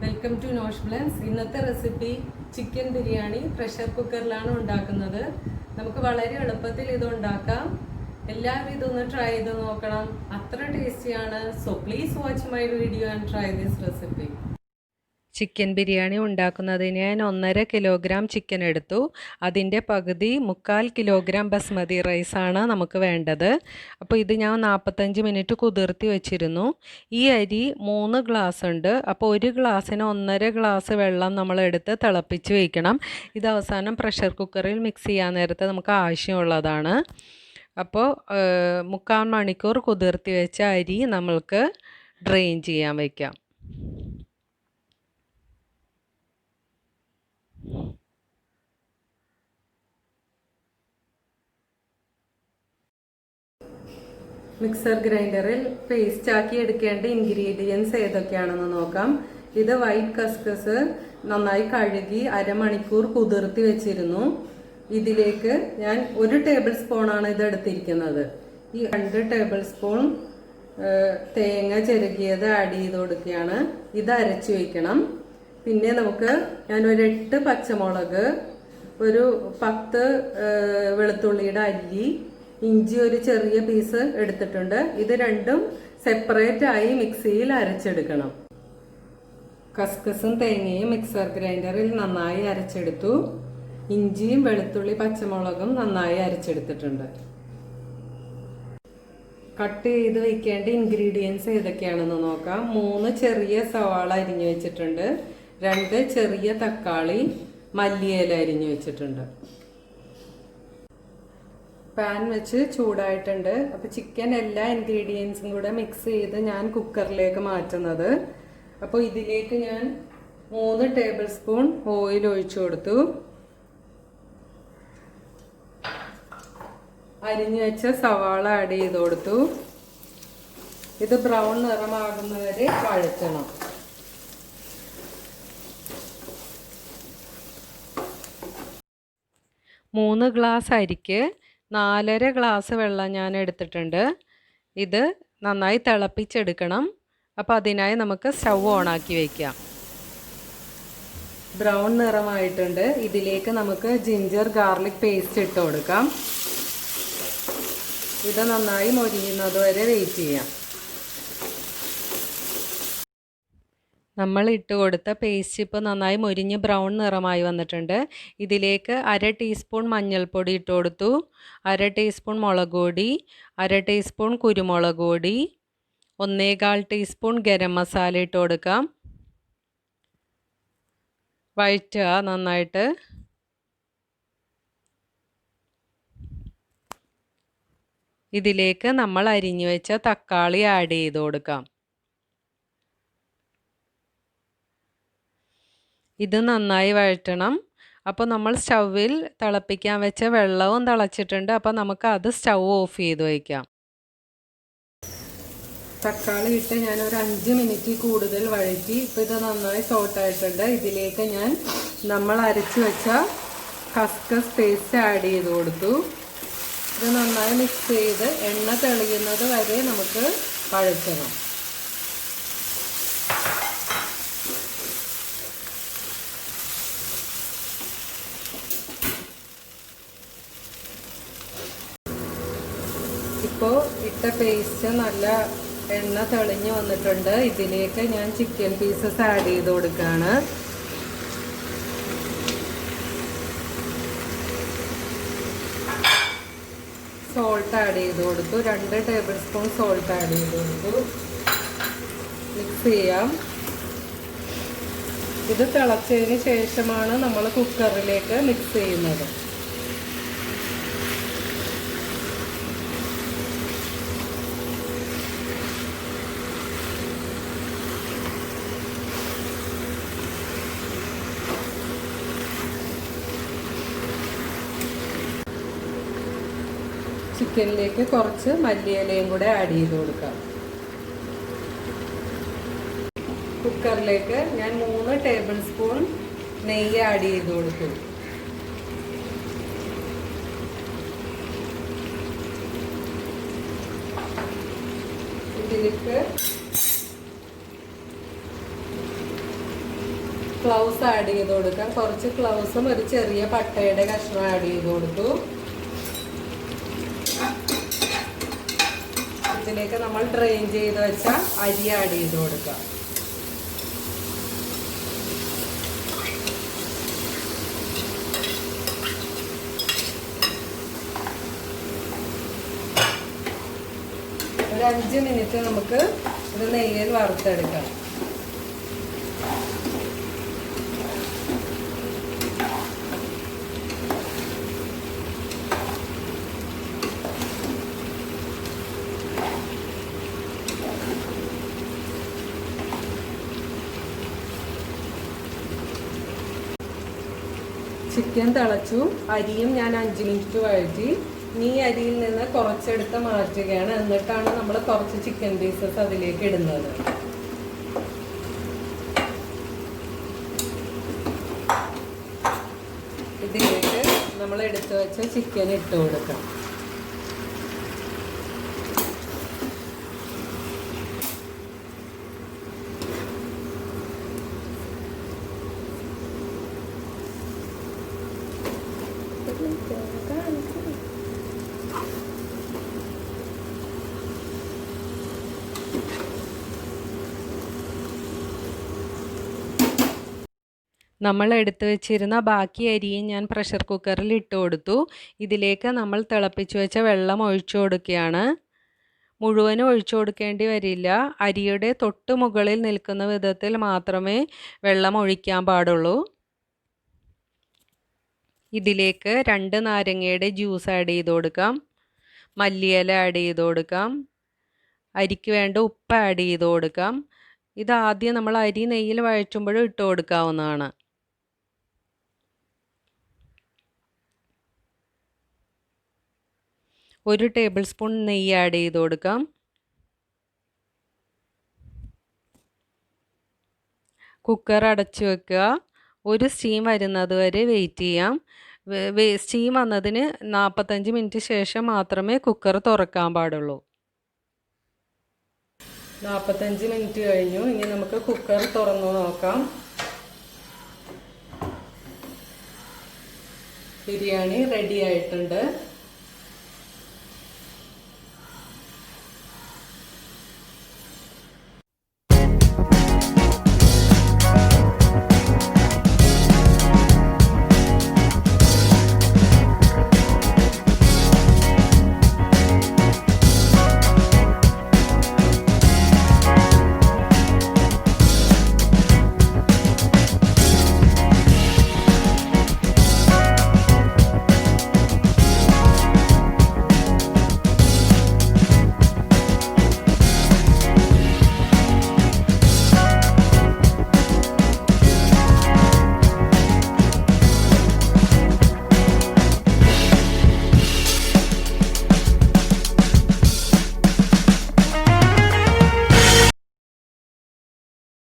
Welcome to Nosh Blends. ഇന്നത്തെ recipe chicken biryani pressure കുക്കറിലാണ് ഉണ്ടാക്കുന്നത്. നമുക്ക് വളരെ എളുപ്പത്തിൽ ഇത് ഉണ്ടാക്കാം. എല്ലാവരും ഇതൊന്ന് ട്രൈ ചെയ്ത് നോക്കണം. അത്ര ടേസ്റ്റിയാണ്. So please watch my video and try this recipe. Chicken biryani ഉണ്ടാക്കുന്നതിന് ഞാൻ 1.5 കിലോഗ്രാം ചിക്കൻ എടുത്തു. അതിൻ്റെ പകുതി 3/4 കിലോഗ്രാം ബസ്മതി റൈസാണ് നമുക്ക് വേണ്ടത്. അപ്പോൾ ഇത് ഞാൻ 45 മിനിറ്റ് കുതിർത്തി വെച്ചിരുന്നു. ഈ അരി 3 ഗ്ലാസ് ഉണ്ട്. അപ്പോൾ ഒരു ഗ്ലാസ്സിന് 1.5 ഗ്ലാസ് വെള്ളം നമ്മളെടുത്ത് തിളപ്പിച്ച് വയ്ക്കണം. ഇത് അവസാനം പ്രഷർ കുക്കറിൽ മിക്സ് ചെയ്യാൻ നേരത്തെ നമുക്ക് ആവശ്യമുള്ളതാണ്. അപ്പോൾ 3/4 മണിക്കൂർ കുതിർത്തി വെച്ച അരി നമ്മൾക്ക് ഡ്രെയിൻ ചെയ്യാൻ വയ്ക്കാം. മിക്സർ ഗ്രൈൻഡറിൽ പേസ്റ്റ് ആക്കി എടുക്കേണ്ട ഇൻഗ്രീഡിയൻസ് ഏതൊക്കെയാണെന്ന് നോക്കാം. ഇത് വൈറ്റ് കസ്കസ് നന്നായി കഴുകി അരമണിക്കൂർ കുതിർത്തി വെച്ചിരുന്നു. ഇതിലേക്ക് ഞാൻ 1 ടേബിൾ സ്പൂണാണ് ഇത് എടുത്തിരിക്കുന്നത്. ഈ 2 ടേബിൾ സ്പൂൺ തേങ്ങ ചിരകിയത് ആഡ് ചെയ്ത് കൊടുക്കുകയാണ്. ഇത് അരച്ചു വയ്ക്കണം. പിന്നെ നമുക്ക് ഞാൻ ഒരു 8 പച്ചമുളക്, ഒരു 10 വെളുത്തുള്ളിയുടെ അല്ലി, ഇഞ്ചി ഒരു ചെറിയ പീസ് എടുത്തിട്ടുണ്ട്. ഇത് രണ്ടും സെപ്പറേറ്റ് ആയി മിക്സിയിൽ അരച്ചെടുക്കണം. കസ്കസും തേങ്ങയും മിക്സർ ഗ്രൈൻഡറിൽ നന്നായി അരച്ചെടുത്തു. ഇഞ്ചിയും വെളുത്തുള്ളി പച്ചമുളകും നന്നായി അരച്ചെടുത്തിട്ടുണ്ട്. കട്ട് ചെയ്ത് വെക്കേണ്ട ഇൻഗ്രീഡിയൻസ് ഏതൊക്കെയാണെന്ന് നോക്കാം. 3 ചെറിയ സവാള അരിഞ്ഞു വെച്ചിട്ടുണ്ട്. 2 ചെറിയ തക്കാളി, മല്ലിയില അരിഞ്ഞു വെച്ചിട്ടുണ്ട്. പാൻ വെച്ച് ചൂടായിട്ടുണ്ട്. അപ്പോൾ ചിക്കൻ എല്ലാ ഇൻഗ്രീഡിയൻസും കൂടെ മിക്സ് ചെയ്ത് ഞാൻ കുക്കറിലേക്ക് മാറ്റുന്നത്. അപ്പോൾ ഇതിലേക്ക് ഞാൻ 3 ടേബിൾ സ്പൂൺ ഓയിൽ ഒഴിച്ചു കൊടുത്തു. അരിഞ്ഞു വെച്ച സവാള ആഡ് ചെയ്ത് കൊടുത്തു. ഇത് ബ്രൗൺ നിറമാകുന്നവരെ വഴറ്റണം. മൂന്ന് ഗ്ലാസ് അരിക്ക് 4.5 ഗ്ലാസ് വെള്ളം ഞാൻ എടുത്തിട്ടുണ്ട്. ഇത് നന്നായി തിളപ്പിച്ചെടുക്കണം. അപ്പോൾ അതിനായി നമുക്ക് സ്റ്റൗ ഓണാക്കി വയ്ക്കാം. ബ്രൗൺ നിറമായിട്ടുണ്ട്. ഇതിലേക്ക് നമുക്ക് ജിഞ്ചർ ഗാർലിക് പേസ്റ്റ് ഇട്ട് കൊടുക്കാം. ഇത് നന്നായി മൊരിയുന്നത് വരെ വെയിറ്റ് ചെയ്യാം. നമ്മൾ ഇട്ട് കൊടുത്ത പേസ്റ്റ് ഇപ്പോൾ നന്നായി മൊരിഞ്ഞ് ബ്രൗൺ നിറമായി വന്നിട്ടുണ്ട്. ഇതിലേക്ക് 1/2 ടീസ്പൂൺ മഞ്ഞൾപ്പൊടി ഇട്ട് കൊടുത്തു, 1/2 ടീസ്പൂൺ മുളക് പൊടി, 1/2 ടീസ്പൂൺ കുരുമുളക് പൊടി, 1/4 ടീസ്പൂൺ ഗരം മസാല ഇട്ട് കൊടുക്കാം. വഴറ്റുക നന്നായിട്ട്. ഇതിലേക്ക് നമ്മൾ അരിഞ്ഞു വെച്ച തക്കാളി ആഡ് ചെയ്ത് കൊടുക്കാം. ഇത് നന്നായി വഴറ്റണം. അപ്പോൾ നമ്മൾ സ്റ്റൗവിൽ തിളപ്പിക്കാൻ വെച്ച വെള്ളവും തിളച്ചിട്ടുണ്ട്. അപ്പോൾ നമുക്ക് അത് സ്റ്റൗ ഓഫ് ചെയ്ത് വയ്ക്കാം. തക്കാളി ഇട്ട് ഞാൻ ഒരു 5 മിനിറ്റ് കൂടുതൽ വഴറ്റി. ഇപ്പോൾ ഇത് നന്നായി സോട്ടായിട്ടുണ്ട്. ഇതിലേക്ക് ഞാൻ നമ്മൾ അരച്ചു വെച്ച കസ്കസ് പേസ്റ്റ് ആഡ് ചെയ്ത് കൊടുത്തു. ഇത് നന്നായി മിക്സ് ചെയ്ത് എണ്ണ തെളിയുന്നത് വരെ നമുക്ക് വഴറ്റണം. ഇപ്പോൾ ഇട്ട പേസ്റ്റ് നല്ല എണ്ണ തെളിഞ്ഞ് വന്നിട്ടുണ്ട്. ഇതിലേക്ക് ഞാൻ ചിക്കൻ പീസസ് ആഡ് ചെയ്ത് കൊടുക്കുകയാണ്. സോൾട്ട് ആഡ് ചെയ്ത് കൊടുത്തു. 2 ടേബിൾ സ്പൂൺ സോൾട്ട് ആഡ് ചെയ്ത് കൊടുത്തു. മിക്സ് ചെയ്യാം. ഇത് തിളച്ചതിന് ശേഷമാണ് നമ്മൾ കുക്കറിലേക്ക് മിക്സ് ചെയ്യുന്നത്. ചിക്കനിലേക്ക് കുറച്ച് മല്ലിയിലയും കൂടെ ആഡ് ചെയ്ത് കൊടുക്കാം. കുക്കറിലേക്ക് ഞാൻ 3 ടേബിൾ സ്പൂൺ നെയ്യ് ആഡ് ചെയ്ത് കൊടുത്തു. ഇതിലേക്ക് ക്ലൗസ് ആഡ് ചെയ്ത് കൊടുക്കാം. കുറച്ച് ക്ലൗസും ഒരു ചെറിയ പട്ടയുടെ കഷ്ണം ആഡ് ചെയ്ത് കൊടുത്തു. ഇതിലേക്ക് നമ്മൾ ഡ്രെയിൻ ചെയ്ത് വെച്ച അരി ആഡ് ചെയ്ത് കൊടുക്കാം. ഒരു 5 മിനിറ്റ് നമുക്ക് ഇത് നെയ്യിൽ വറുത്തെടുക്കാം. ചിക്കൻ തിളച്ചു. അരിയും ഞാൻ 5 മിനിറ്റ് വഴറ്റി. ഈ അരിയിൽ നിന്ന് കുറച്ചെടുത്ത് മാറ്റുകയാണ്. എന്നിട്ടാണ് നമ്മൾ കുറച്ച് ചിക്കൻ പീസസ് അതിലേക്ക് ഇടുന്നത്. ഇതിലേക്ക് നമ്മൾ എടുത്തു വെച്ച ചിക്കൻ ഇട്ട് കൊടുക്കാം. നമ്മൾ എടുത്തു വെച്ചിരുന്ന ബാക്കി അരിയും ഞാൻ പ്രഷർ കുക്കറിൽ ഇട്ട് കൊടുത്തു. ഇതിലേക്ക് നമ്മൾ തിളപ്പിച്ച് വെച്ച വെള്ളം ഒഴിച്ചു കൊടുക്കുകയാണ്. മുഴുവനും ഒഴിച്ചു കൊടുക്കേണ്ടി വരില്ല. അരിയുടെ തൊട്ട് മുകളിൽ നിൽക്കുന്ന വിധത്തിൽ മാത്രമേ വെള്ളം ഒഴിക്കാൻ പാടുള്ളൂ. ഇതിലേക്ക് 2 നാരങ്ങയുടെ ജ്യൂസ് ആഡ് ചെയ്ത് കൊടുക്കാം. മല്ലിയില ആഡ് ചെയ്ത് കൊടുക്കാം. അരിക്ക് വേണ്ട ഉപ്പ് ആഡ് ചെയ്ത് കൊടുക്കാം. ഇത് ആദ്യം നമ്മൾ അരി നെയ്യിൽ വഴറ്റുമ്പോഴും ഇട്ട് കൊടുക്കാവുന്നതാണ്. ഒരു ടേബിൾ സ്പൂൺ നെയ്യ് ആഡ് ചെയ്ത് കൊടുക്കാം. കുക്കർ അടച്ചു വെക്കുക. ഒരു സ്റ്റീം വരുന്നത് വരെ വെയിറ്റ് ചെയ്യാം. സ്റ്റീം വന്നതിന് 45 മിനിറ്റ് ശേഷം മാത്രമേ കുക്കർ തുറക്കാൻ പാടുള്ളൂ. 45 മിനിറ്റ് കഴിഞ്ഞു. ഇനി നമുക്ക് കുക്കർ തുറന്നു നോക്കാം. ബിരിയാണി റെഡി ആയിട്ടുണ്ട്.